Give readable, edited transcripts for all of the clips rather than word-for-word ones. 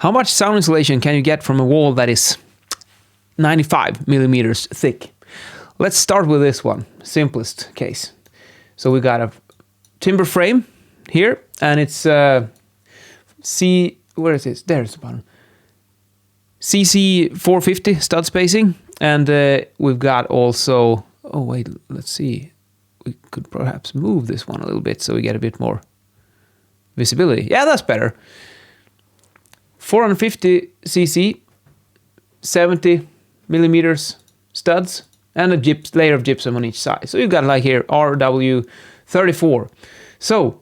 How much sound insulation can you get from a wall that is 95 millimeters thick? Let's start with this one, simplest case. So we got a timber frame here, and it's where is it? There's the bottom. CC 450 stud spacing, and we've got also. Oh wait, let's see. We could perhaps move this one a little bit so we get a bit more visibility. Yeah, that's better. 450 cc, 70 millimeters studs, and a layer of gypsum on each side. So you've got like here RW34. So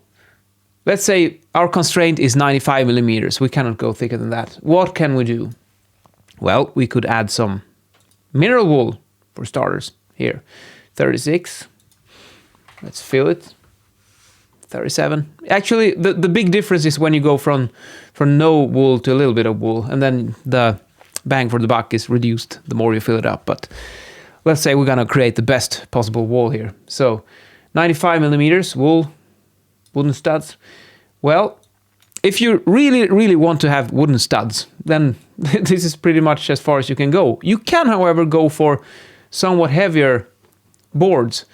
let's say our constraint is 95 millimeters. We cannot go thicker than that. What can we do? Well, we could add some mineral wool for starters. Here, 36. Let's fill it. 37. Actually, the big difference is when you go from no wool to a little bit of wool, and then the bang for the buck is reduced the more you fill it up. But let's say we're gonna create the best possible wall here. So 95 millimeters wool, wooden studs. Well, if you really want to have wooden studs, then this is pretty much as far as you can go. You can, however, go for somewhat heavier boards.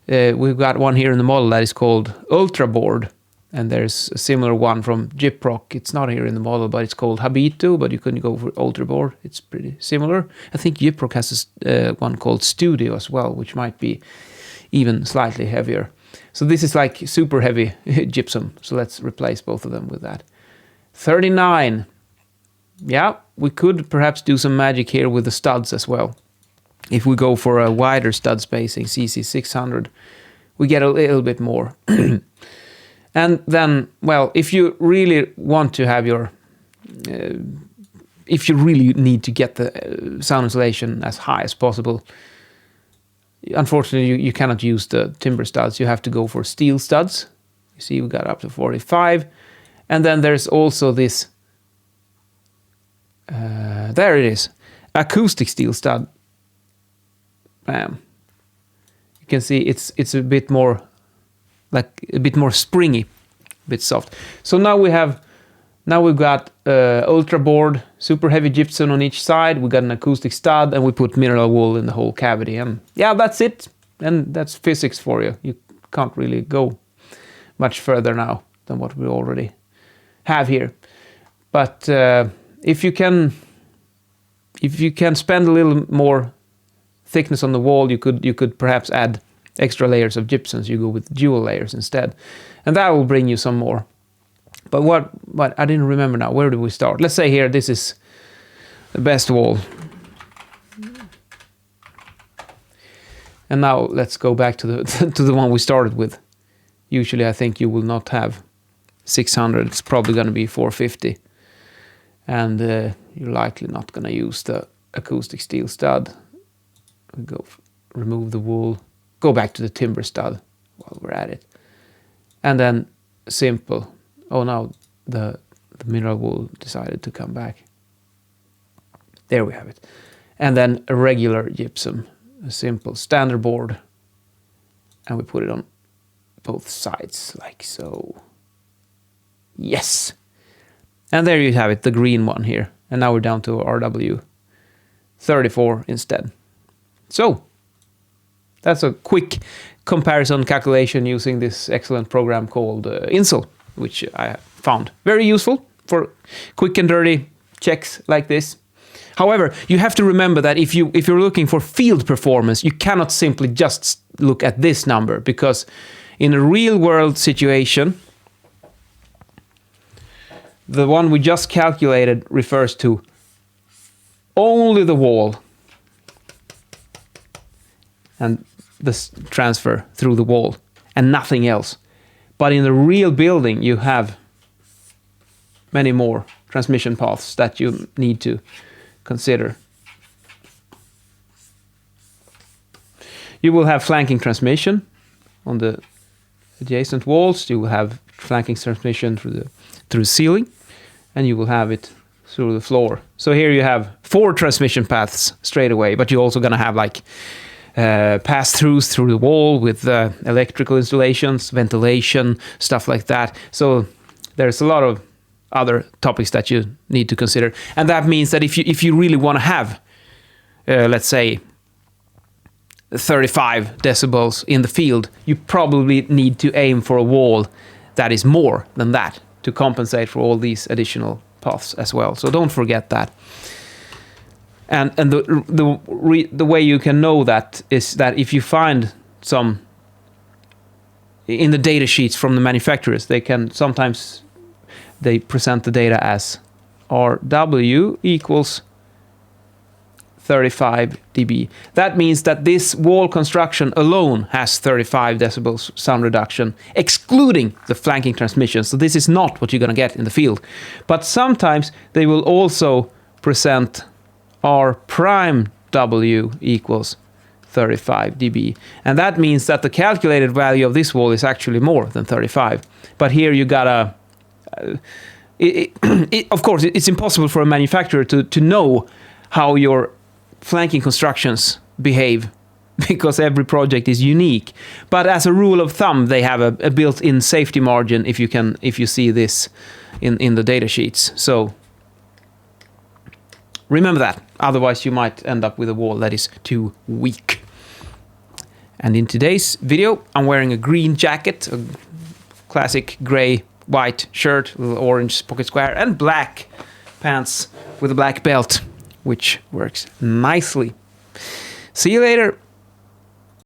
We've got one here in the model that is called Ultra Board, and there's a similar one from Gyproc. It's not here in the model, but it's called Habito, but you couldn't go for Ultra Board. It's pretty similar. I think Gyproc has one called Studio as well, which might be even slightly heavier. So this is like super heavy gypsum. So let's replace both of them with that. 39. Yeah, we could perhaps do some magic here with the studs as well. If we go for a wider stud spacing, CC 600, we get a little bit more. And then, well, if you really want to have your, if you really need to get the sound insulation as high as possible, unfortunately, you cannot use the timber studs. You have to go for steel studs. You see, we got up to 45. And then there's also this, there it is, acoustic steel stud. Bam. You can see it's a bit more, like a bit more springy, a bit soft. So now we've got Ultra Board, super heavy gypsum on each side. We got an acoustic stud, and we put mineral wool in the whole cavity. And yeah, that's it. And that's physics for you. You can't really go much further now than what we already have here. But if you can spend a little more thickness on the wall, you could perhaps add extra layers of gypsum. So you go with dual layers instead, and that will bring you some more. But what I didn't remember now. Where did we start? Let's say here this is the best wall, and now let's go back to the to the one we started with. Usually, I think you will not have 600. It's probably going to be 450, and you're likely not going to use the acoustic steel stud. We go remove the wool, go back to the timber stud while we're at it, and then simple. Oh, now the mineral wool decided to come back. There we have it. And then a regular gypsum, a simple standard board, and we put it on both sides like so. Yes. And there you have it, the green one here. And now we're down to RW34 instead. So that's a quick comparison calculation using this excellent program called Insel, which I found very useful for quick and dirty checks like this. However, you have to remember that if you're looking for field performance, you cannot simply just look at this number, because in a real world situation, the one we just calculated refers to only the wall and the transfer through the wall and nothing else. But in the real building, you have many more transmission paths that you need to consider. You will have flanking transmission on the adjacent walls. You will have flanking transmission through the ceiling, and you will have it through the floor. So here you have 4 transmission paths straight away, but you're also going to have like pass-throughs through the wall with electrical installations, ventilation, stuff like that. So there's a lot of other topics that you need to consider. And that means that if you really want to have, let's say, 35 decibels in the field, you probably need to aim for a wall that is more than that to compensate for all these additional paths as well. So don't forget that. And the way you can know that is that if you find some in the data sheets from the manufacturers, they present the data as RW equals 35 dB. That means that this wall construction alone has 35 decibels sound reduction, excluding the flanking transmission. So this is not what you're going to get in the field. But sometimes they will also present R prime W equals 35 dB. And that means that the calculated value of this wall is actually more than 35. But here you gotta... of course, it's impossible for a manufacturer to know how your flanking constructions behave, because every project is unique. But as a rule of thumb, they have a built-in safety margin if you see this in the data sheets. So remember that. Otherwise, you might end up with a wall that is too weak. And in today's video, I'm wearing a green jacket, a classic gray white shirt with an orange pocket square, and black pants with a black belt, which works nicely. See you later.